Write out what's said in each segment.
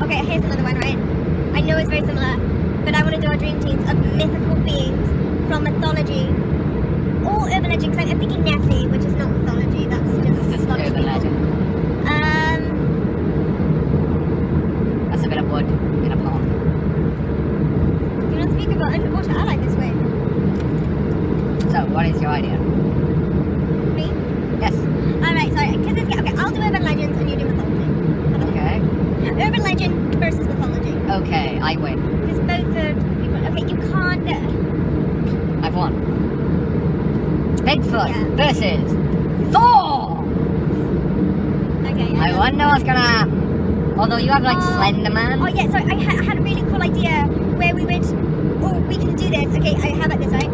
Okay, here's another one, right? I know it's very similar, but I want to do our dream teams of mythical beings from mythology or urban legend, because I'm thinking Nessie, which is not mythology, that's just Scottish urban people. legend. That's a bit of wood in a pond. Do not speak about underwater ally this way. So, what is your idea? Me? Yes. Alright, sorry, because it's... Okay, I'll do urban legends and you do mythology. Okay. Urban legend versus mythology. Okay, I win. Because both are people... Okay, you can't... I've won. Bigfoot Yeah. versus Thor! Okay, I wonder what's gonna happen. Although you have like Slender Man. Oh yeah, sorry, I had a really cool idea where we would... Oh, we can do this. Okay, how about this, right?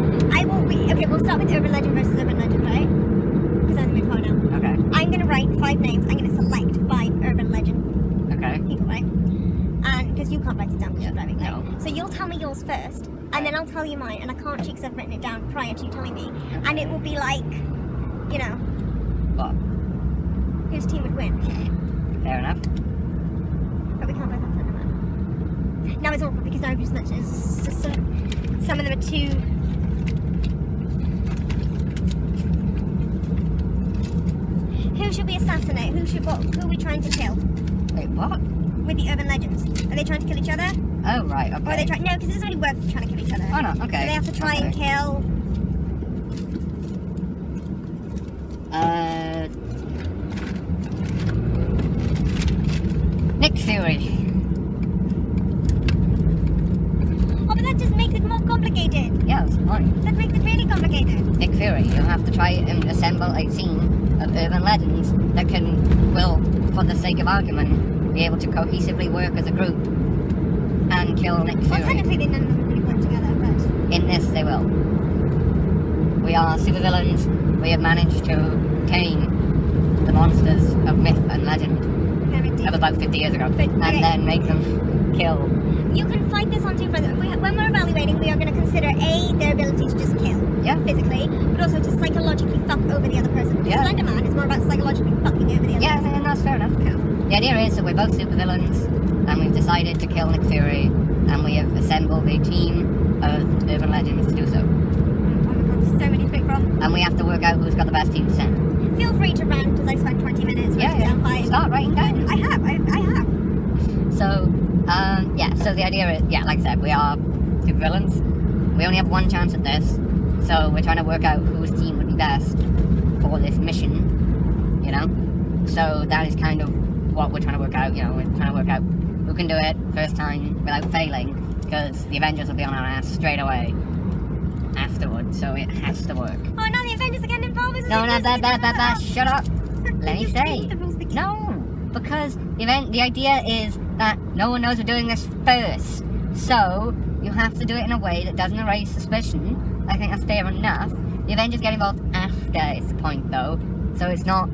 Okay, we'll start with urban legend versus urban legend, right? Because I'm in the mood now. Okay. I'm going to write 5 names. I'm going to select 5 urban legend Okay. people, right? And because you can't write it down because you're driving, right? No. So you'll tell me yours first, and then I'll tell you mine, and I can't cheat because I've written it down prior to you telling me. And it will be like, you know, What? whose team would win. Fair enough. But we can't both have Slender Man. Now it's awkward because now I've just mentioned it's just some of them are too... Who should we assassinate? Who are we trying to kill? Wait, what? With the urban legends. Are they trying to kill each other? Oh, right, okay. Or are they trying... No, because it's only worth trying to kill each other. Oh, no, okay. So they have to try and kill... Nick Fury. Oh, but that just makes it more complicated. Yeah, that's fine. That makes it really complicated. Nick Fury, you have to try and assemble a team of urban legends that will, for the sake of argument, be able to cohesively work as a group and kill Nick Fury. Well, technically they none of them really work together, but... In this, they will. We are supervillains. We have managed to tame the monsters of myth and legend of about 50 years ago, okay. and then make them kill. You can fight this on 2 fronts. When we're evaluating, we are going to consider A, their ability to just kill physically, but also to psychologically fuck over the other person. Because Slender Man is more about psychologically fucking over the other person. Yeah, that's fair enough. The idea is that we're both supervillains, and we've decided to kill Nick Fury, and we have assembled a team of urban legends to do so. Oh my god, there's so many to pick from. And we have to work out who's got the best team to send. Feel free to rant, because I spent 20 minutes writing down 5. Start writing down. I have. So, so the idea is, like I said, we are supervillains. We only have one chance at this, so we're trying to work out whose team would be best for this mission, you know? So that is kind of what we're trying to work out, you know, we're trying to work out who can do it first time without failing, because the Avengers will be on our ass straight away afterwards, so it has to work. Oh, now the Avengers are getting involved. No, shut up. Let me say. No, because the idea is that no one knows we're doing this first. So, you have to do it in a way that doesn't raise suspicion. I think that's fair enough. The Avengers get involved after is the point, though. So it's not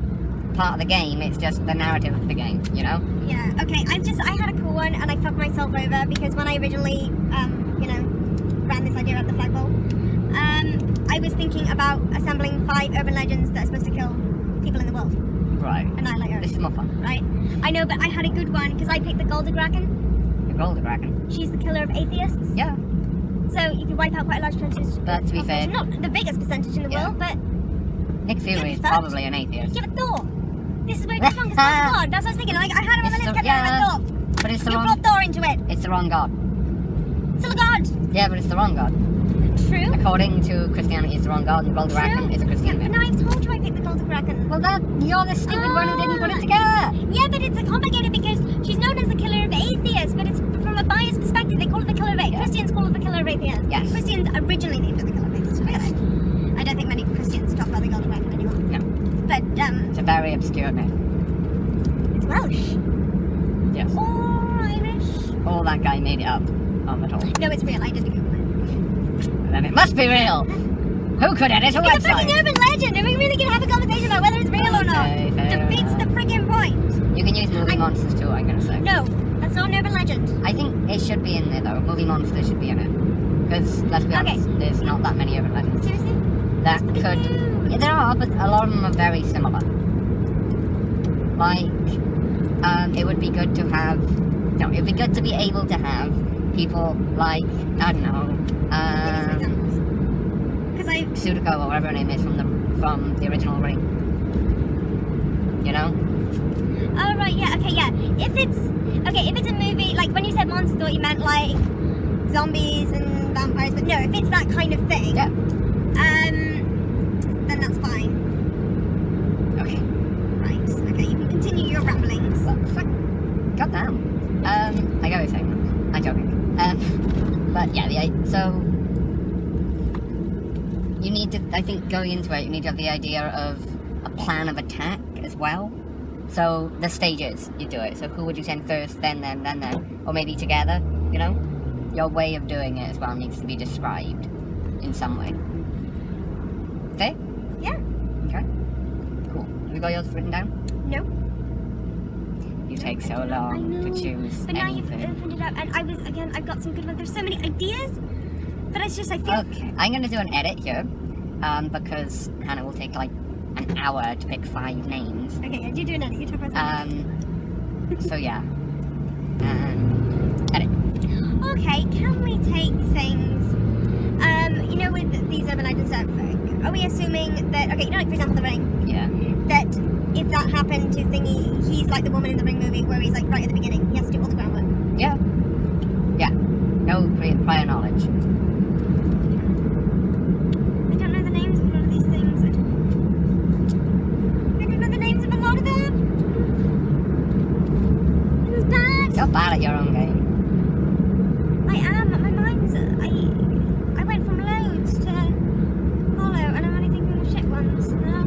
part of the game, it's just the narrative of the game, you know? Yeah, okay, I had a cool one and I fucked myself over because when I originally, ran this idea at the flagpole, I was thinking about assembling 5 urban legends that are supposed to kill people in the world. Right. Annihilate Earth. This is more fun. Right? I know, but I had a good one because I picked the Goldagraken. The Goldagraken? She's the killer of atheists. Yeah. So you can wipe out quite a large percentage. But to be fair, not the biggest percentage in the world, but Nick Fury is probably an atheist. Yeah, but Thor. This is where it's wrong. It's not God. That's what I was thinking. Like I had him on the list, kept Thor. But it's the you wrong. brought Thor into it. It's the wrong God. Still a god. Yeah, but it's the wrong God. True. According to Christianity, it's the wrong God, and Goldagraken is a Christian myth. No, I've told you I picked the Goldagraken. Well, you're the stupid one who didn't put it together. Yeah, but it's complicated because she's known as the killer of atheists, but it's from a biased perspective. They call it the killer of atheists. Christians call it the killer of atheists. Yes. Christians originally named it the killer of atheists. Yes. I don't think many Christians talk about the Goldagraken anymore. No. But it's a very obscure myth. It's Welsh. Yes. Or Irish. Or that guy made it up on the top. No, it's real. I did Google it. Then it must be real. Who could edit a website? It's a freaking urban legend. Are we really gonna have a conversation about whether it's real or not? Defeats the freaking point. You can use movie monsters too, I'm gonna say. No, that's not an urban legend. I think it should be in there though. Movie monsters should be in it. Because, let's be honest, there's not that many urban legends. Seriously? That could... Yeah, there are, but a lot of them are very similar. Like, it would be good to have no, it'd be good to be able to have people like, I don't know, Because I... Sudoku or whatever her name is from the original Ring. You know? Oh, right, yeah, okay, yeah. If it's a movie, like, when you said monster, I thought you meant, like, zombies and vampires, but no, if it's that kind of thing, Yeah. then that's fine. Okay. Right, okay, you can continue your ramblings. God damn. I get what you're saying. I'm joking. But yeah, so you need to, I think going into it, you need to have the idea of a plan of attack as well. So the stages you do it. So who would you send first, then, or maybe together, you know? Your way of doing it as well needs to be described in some way. Okay? Yeah. Okay. Cool. Have you got yours written down? No. You take so long to choose But now you've anything. opened it up, and I've got some good ones. There's so many ideas, but it's just, I feel... Okay, I'm going to do an edit here, because Hannah will take like an hour to pick 5 names. Okay, yeah, you do an edit, you talk about So yeah. Edit. Okay, can we take things, you know, with these urban legends stuff, are we assuming that, okay, you know, like, for example, The Ring, Yeah. that if that happened to Thingy, he's like the woman in The Ring movie where he's like right at the beginning, he has to do all the groundwork. Yeah. Yeah. No prior knowledge. I don't know the names of a lot of these things. I don't know the names of a lot of them. This is bad. You're bad at your own game. I am, my mind's, I went from loads to hollow, and I'm only thinking of shit ones now.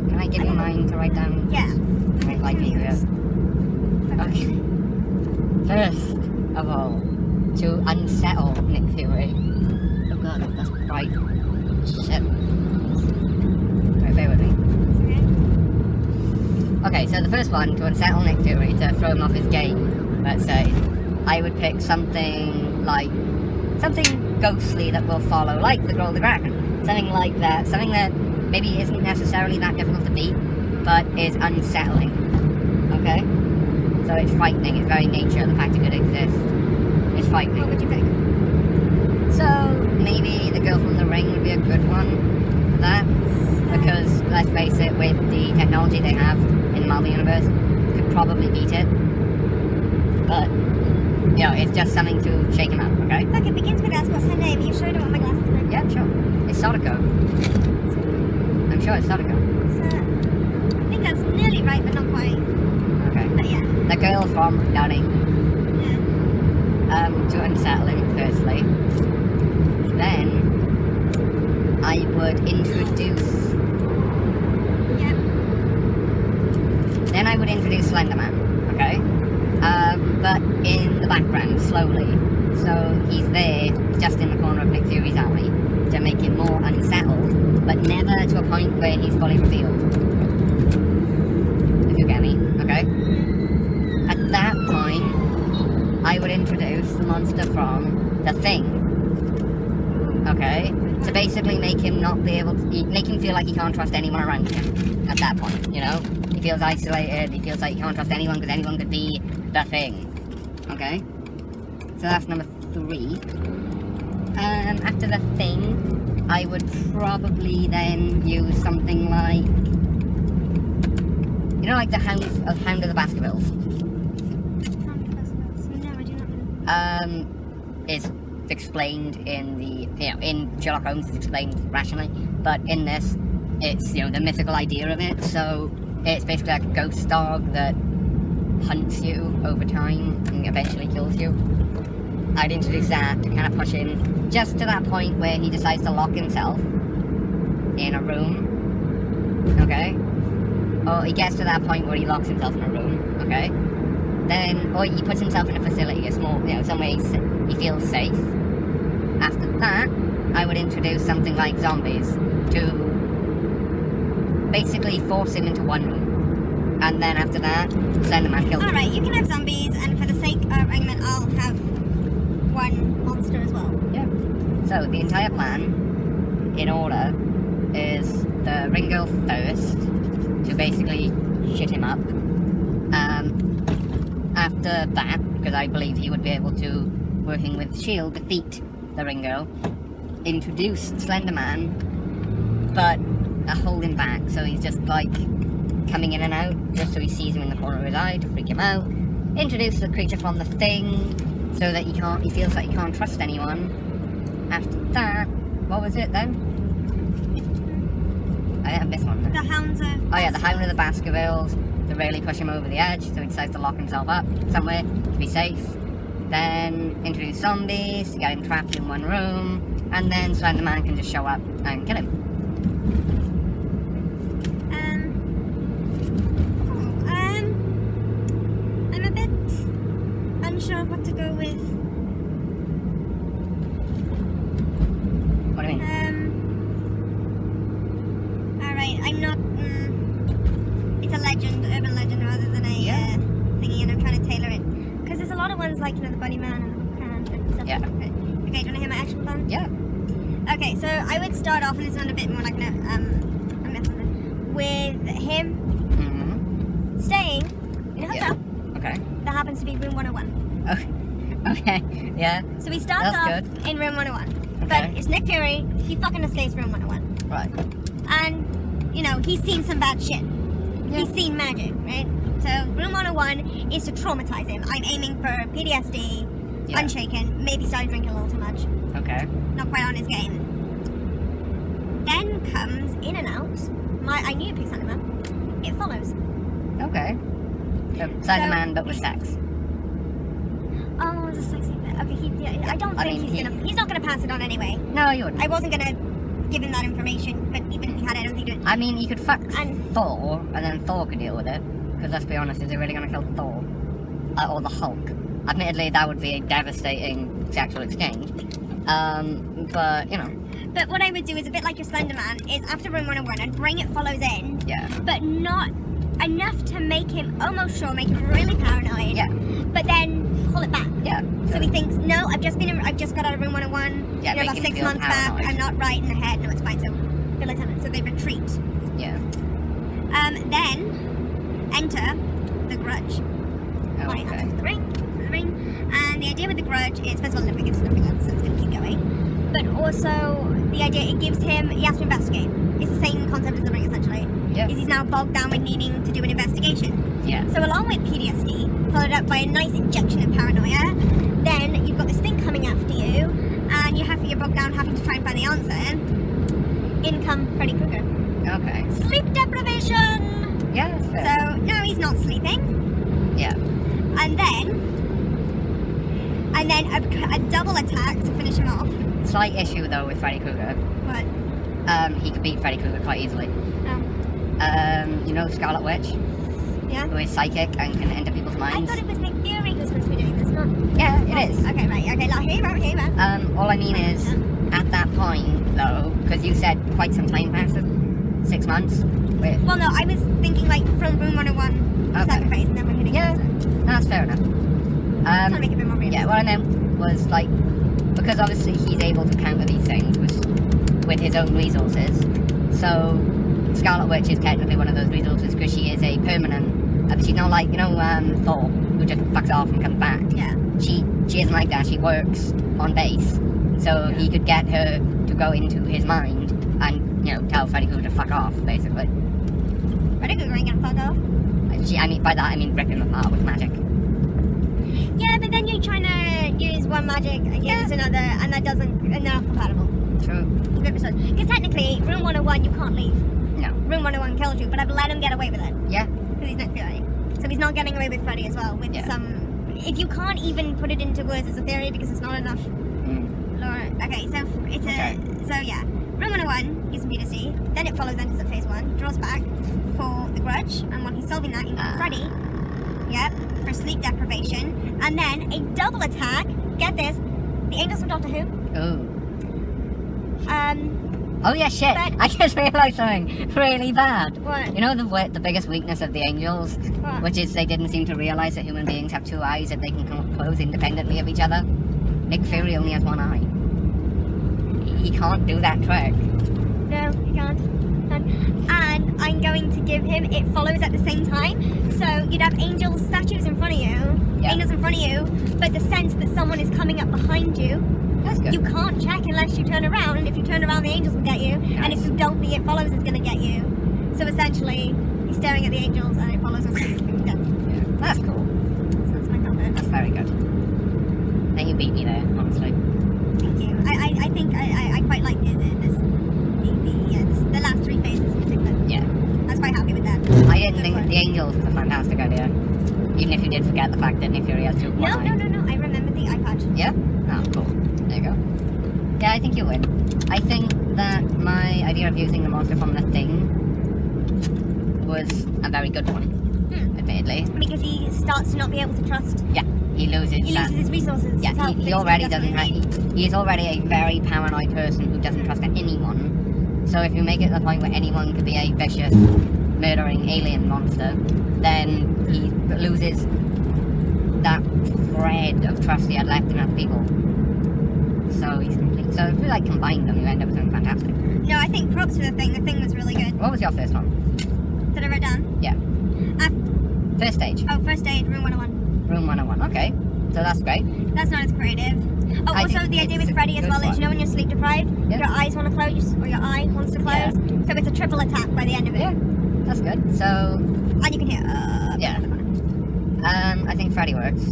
Can I give you mine to write down? Yeah. Make life easier. Okay. First of all, to unsettle Nick Fury. Oh god, that's right. Shit. Right, bear with me. Okay, so the first one, to unsettle Nick Fury, to throw him off his game, let's say, I would pick something ghostly that will follow, like the Grow the Dragon. Something like that. Something that maybe isn't necessarily that difficult to beat, but is unsettling. Okay? So it's frightening, its very nature, the fact it could exist is frightening. What would you pick? So maybe the girl from The Ring would be a good one for that. Because, let's face it, with the technology they have in the Marvel Universe, could probably beat it. But, you know, it's just something to shake him up, okay? Look, it begins with S. What's her name? You showed her what my glasses were. Yeah, sure. It's Sodako. I'm sure it's Sodako. So, I think that's nearly right, but not quite. Okay. But yeah. The girl from Downey. Yeah. To unsettle him, firstly. Then, I would introduce... Yeah. Then I would introduce Slenderman, okay? But in the background, slowly. So he's there, just in the corner of Nick Fury's eye, to make him more unsettled, but never to a point where he's fully revealed. If you get me, okay? At that point, I would introduce the monster from The Thing, okay? To basically make him not be able to, make him feel like he can't trust anyone around him at that point, you know? He feels isolated, he feels like he can't trust anyone because anyone could be The Thing, okay? So that's number 3. After The Thing, I would probably then use something like, you know, like the Hound of the Baskervilles. No, I do not know. Is explained in the, you know, in Sherlock Holmes it's explained rationally, but in this, it's, you know, the mythical idea of it. So it's basically like a ghost dog that hunts you over time and eventually kills you. I'd introduce that to kind of push him just to that point where he decides to lock himself in a room, okay? Or he gets to that point where he locks himself in a room, okay? Then, or he puts himself in a facility, a small, you know, somewhere he feels safe. After that, I would introduce something like zombies to basically force him into one room. And then after that, Slenderman kills him. Alright, you can have zombies, and for the sake of argument, I'll have one monster as well. Yeah. So the entire plan, in order, is the Ring Girl first, to basically shit him up. after that, because I believe he would be able to, working with S.H.I.E.L.D., defeat the Ringo, introduce Slenderman, but hold him back, so he's just like coming in and out, just so he sees him in the corner of his eye to freak him out. Introduce the creature from the Thing, so that he feels like he can't trust anyone. After that, what was it then? I have this one. The Hounds of... Oh yeah, the Hound of the Baskervilles to really push him over the edge, so he decides to lock himself up somewhere to be safe. Then introduce zombies to get him trapped in one room, and then Slenderman can just show up and kill him. I'm a bit unsure of what to go with. What do you mean? Alright, I'm not... it's a legend, urban legend, rather than a thingy, and I'm trying to tailor it. Because there's a lot of ones like, the Bunny Man and the Hook and stuff. Yeah. Okay, do you want to hear my action plan? Yeah. Okay, so I would start off, and this one a bit more like with him staying in a hotel Okay. that happens to be room 101. Okay. Yeah. So he starts That's off good. in room 101. Okay. But it's Nick Fury, he fucking escapes room 101. Right. And, he's seen some bad shit. Yeah. He's seen magic, right? So room 101 is to traumatize him. I'm aiming for PTSD, unshaken, maybe started drinking a little too much. Okay. Not quite on his game. Then comes in and out. I knew it picked Slenderman. It follows. Okay. So Slenderman, but with sex. Oh, it's a sexy bit. Okay, I don't think he's not gonna pass it on anyway. No, you wouldn't. I wasn't gonna give him that information, but even if he had it, I don't think it would. I mean, you could fuck And- Thor, and then Thor could deal with it. Because let's be honest, is he really gonna kill Thor? Or the Hulk? Admittedly, that would be a devastating sexual exchange. But, But what I would do is a bit like your Slenderman, is after room 101, I'd bring it follows in, yeah. but not enough to make him almost sure, make him really paranoid. Yeah. But then pull it back. Yeah. So he thinks, no, I've just got out of room 101. Yeah, make about him 6 feel months paranoid. back. I'm not right in the head. No, it's fine. So they retreat. Yeah. Then enter the Grudge. Oh, Right, okay. onto the ring. And the idea with the Grudge is, first of all, Olympic, so it's going to keep going. But also, the idea it gives him, he has to investigate. It's the same concept as the ring, essentially. Yeah. Is he's now bogged down with needing to do an investigation. Yeah. So along with PTSD, followed up by a nice injection of paranoia, then you've got this thing coming after you, and you're bogged down having to try and find the answer. In come Freddy Krueger. Okay. Sleep deprivation! Yeah, that's fair. So, no, he's not sleeping. Yeah. And then a double attack to finish him off. Slight issue though with Freddy Krueger. What? He could beat Freddy Krueger quite easily. Scarlet Witch, Yeah? who is psychic and can enter people's I minds. thought it was Nick Fury who was supposed to be doing this, not... Yeah, it is. Okay, right, okay, now here you go. All I mean is, at that point though, because you said quite some time passes, 6 months. Wait. Well, no, I was thinking like from room 101 to Okay. sacrifice, and then we're hitting Yeah. monster. That's fair enough. Trying to make it a bit more realistic. Yeah, what I meant was like, because obviously he's able to counter these things with his own resources. So Scarlet Witch is technically one of those resources because she is a permanent. She's not like Thor, who just fucks off and comes back. Yeah. She isn't like that. She works on base, so he could get her to go into his mind and tell Freddy Krueger to fuck off, basically. Freddy Krueger ain't gonna fuck off. By that I mean rip him apart with magic. Yeah, but then you're trying to use one magic against another, and that doesn't, and they're not compatible. True. Because technically, room 101 you can't leave. No. Room 101 killed you, but I've let him get away with it. Yeah. Because he's Nick Fury. So he's not getting away with Freddy as well, with some... If you can't even put it into words as a theory because it's not enough lore. Okay, so it's room 101, use some PTSD, then it follows enters at phase 1, draws back for the Grudge, and when he's solving that, in comes Freddy. Yep, for sleep deprivation. And then a double attack, get this, the Angels from Doctor Who. Ooh. Oh yeah, shit. But- I just realised something really bad. What? You know the biggest weakness of the Angels? What? Which is they didn't seem to realise that human beings have 2 eyes that they can close independently of each other. Nick Fury only has 1 eye. He can't do that trick. No, you can't. And I'm going to give him, it follows at the same time. So you'd have angel statues in front of you. front of you, but the sense that someone is coming up behind you, That's good. you can't check unless you turn around, and if you turn around, the angels will get you, and if you don't, the it follows is going to get you. So essentially, you're staring at the angels, and it follows us. Yeah. Yeah. That's cool. So that's my comment. That's very good. I think you beat me there, honestly. Thank you. I think I quite like the last three phases in particular. Yeah. I was quite happy with that. I didn't think the angels was a fantastic idea. Even if you did forget the fact that Nick Fury has 2.9. No. I remember the iPad. Yeah? Oh, cool. There you go. Yeah, I think you win. I think that my idea of using the monster from the Thing was a very good one, admittedly. Because he starts to not be able to trust. Yeah, he loses His resources. Yeah, he already doesn't. He is already a very paranoid person who doesn't trust anyone. So if you make it the point where anyone could be a vicious, murdering alien monster, then he loses that thread of trust he had left in other people. So he's complete. So if you like combine them, you end up with something fantastic. No, I think props for the Thing. The Thing was really good. What was your first one? Did I write down? Yeah. First stage. Oh, first aid, room 101. Room 101. Okay. So that's great. That's not as creative. Oh, I also think the idea it's with a Freddy as good well is, one. you know when you're sleep deprived, Yeah. your eyes want to close, or your eye wants to close. Yeah. So it's a triple attack by the end of it. Yeah. That's good. So And you can hear, yeah. I think Freddy works,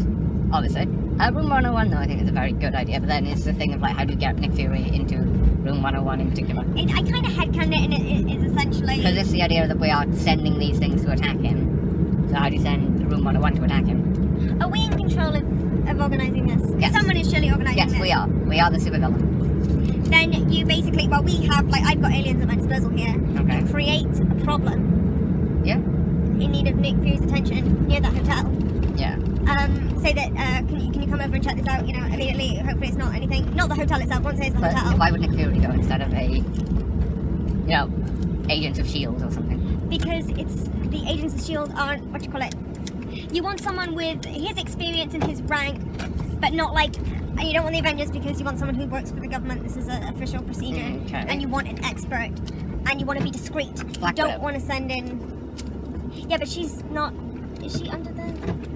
obviously. Room 101 though, I think is a very good idea, but then it's the thing of like, how do you get Nick Fury into Room 101 in particular? I kind of headcaned it, and it is essentially... Because it's the idea that we are sending these things to attack him. So how do you send Room 101 to attack him? Are we in control of organising this? Yes. Someone is surely organising this. Yes, we are. We are the supervillain. Then you basically, well, we have, like, I've got aliens at my disposal here. Okay. You create a problem Yeah? in need of Nick Fury's attention near that hotel. Yeah. Say that, can you come over and check this out, immediately, hopefully it's not anything, not the hotel itself, won't say it's the But hotel. why would Nick Fury go instead of Agents of S.H.I.E.L.D. or something? Because it's, the agents of S.H.I.E.L.D. aren't, you want someone with his experience and his rank, but not like, and you don't want the Avengers because you want someone who works for the government, this is an official procedure, Okay. and you want an expert, and you want to be discreet. Black you don't Widow. want to send in, yeah, but she's not, is she under the...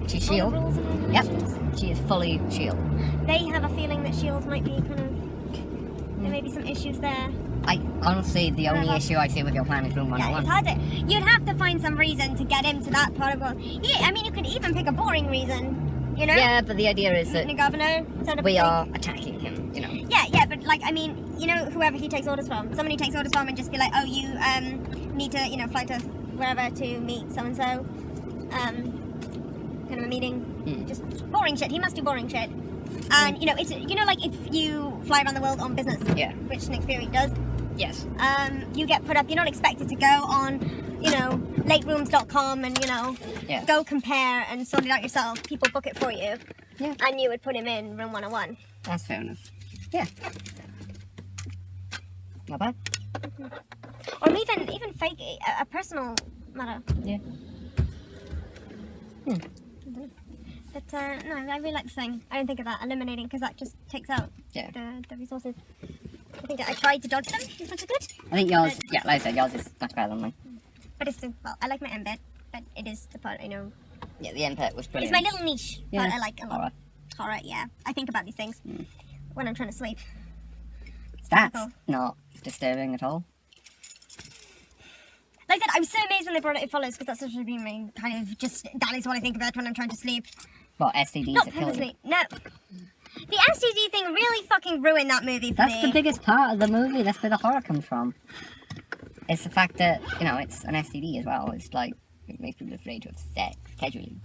She's all the S.H.I.E.L.D. rules and Yep. regulations? She is fully S.H.I.E.L.D. They have a feeling that S.H.I.E.L.D. might be kind of, there may be some issues there. I honestly, the only issue I see with your plan is Room Yeah, 101. it's hard to, you'd have to find some reason to get him to that part of it. Yeah, I mean, you could even pick a boring reason, Yeah, but the idea is that The governor, instead of we a are attacking him, Yeah, but like, I mean, whoever he takes orders from, someone he takes orders from and just be like, oh, you need to, fly to wherever to meet so-and-so, kind of a meeting, just boring shit, he must do boring shit. And, it's, like if you fly around the world on business, Yeah. which Nick Fury does, Yes. you get put up, you're not expected to go on, laterooms.com and, Yeah. go compare and sort it out yourself. People book it for you. Yeah. And you would put him in room 101. That's fair enough. Yeah. Not bad. Or even fake a personal matter. Yeah. But no, I really like the thing. I didn't think of that, eliminating, because that just takes out Yeah. the resources. I think I tried to dodge them as much as good. I think yours, yeah, like I said, yours is much better than mine. But it's still, well, I like my M bit, but it is the part I know. Yeah, the input was It's brilliant. my little niche Yeah. part I like a lot. Horror. Horror, yeah. I think about these things when I'm trying to sleep. That's Cool. not disturbing at all. Like I said, I was so amazed when they brought It Follows, because that's such a my kind of just, that is what I think about when I'm trying to sleep. What, STDs Not that kill you? purposely, no. The STD thing really fucking ruined that movie for That's me. the biggest part of the movie, that's where the horror comes from. It's the fact that, it's an STD as well. It's like, it makes people afraid to have sex casually.